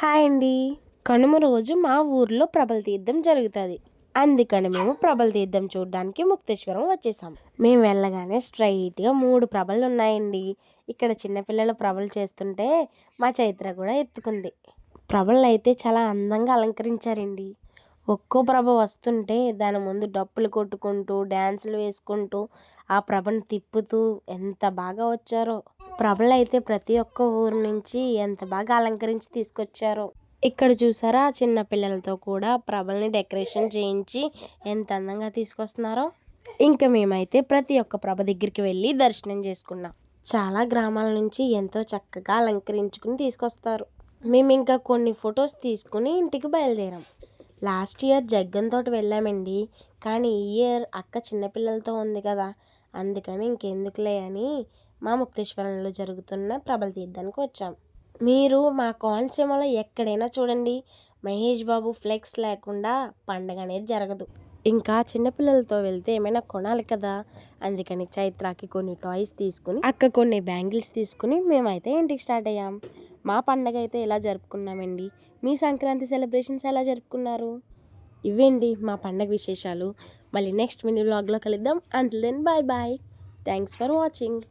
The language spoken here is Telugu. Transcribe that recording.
హాయ్ అండి. కనుమ రోజు మా ఊర్లో ప్రభల తీర్థం జరుగుతుంది. అందుకని మేము ప్రభల తీర్థం చూడడానికి ముక్తేశ్వరం వచ్చేసాం. మేము వెళ్ళగానే స్ట్రైట్గా 3 ప్రభలు ఉన్నాయండి. ఇక్కడ చిన్నపిల్లలు ప్రభలు చేస్తుంటే మా చైత్ర కూడా ఎత్తుకుంది. ప్రభలు అయితే చాలా అందంగా అలంకరించారండి. ఒక్కో ప్రభ వస్తుంటే దాని ముందు డప్పులు కొట్టుకుంటూ డ్యాన్సులు వేసుకుంటూ ఆ ప్రభను తిప్పుతూ ఎంత బాగా వచ్చారో. ప్రభలు అయితే ప్రతి ఒక్క ఊరు నుంచి ఎంత బాగా అలంకరించి తీసుకొచ్చారో. ఇక్కడ చూసారా, చిన్న పిల్లలతో కూడా ప్రభల్ని డెకరేషన్ చేయించి ఎంత అందంగా తీసుకొస్తున్నారో. ఇంకా మేమైతే ప్రతి ఒక్క ప్రభ దగ్గరికి వెళ్ళి దర్శనం చేసుకున్నాం. చాలా గ్రామాల నుంచి ఎంతో చక్కగా అలంకరించుకుని తీసుకొస్తారు. మేము ఇంకా కొన్ని ఫొటోస్ తీసుకుని ఇంటికి బయలుదేరాం. లాస్ట్ ఇయర్ జగ్గంతో వెళ్ళామండి, కానీ ఈ ఇయర్ అక్క చిన్నపిల్లలతో ఉంది కదా, అందుకని ఇంకెందుకులే అని మా ముక్తేశ్వరంలో జరుగుతున్న ప్రభల తీర్థానికి వచ్చాం. మీరు మా కోనసీమలో ఎక్కడైనా చూడండి, మహేష్ బాబు ఫ్లెక్స్ లేకుండా పండగ అనేది జరగదు. ఇంకా చిన్నపిల్లలతో వెళ్తే ఏమైనా కొనాలి కదా, అందుకని చైత్రాకి కొన్ని టాయ్స్ తీసుకుని అక్క కొన్ని బ్యాంగిల్స్ తీసుకుని మేమైతే ఇంటికి స్టార్ట్ అయ్యాం. మా పండగ అయితే ఇలా జరుపుకున్నామండి. మీ సంక్రాంతి సెలబ్రేషన్స్ ఎలా జరుపుకున్నారు? ఇవేండి మా పండగ విశేషాలు. మళ్ళీ నెక్స్ట్ మినీ వ్లాగ్లో కలుద్దాం. Until then bye bye. Thanks for watching.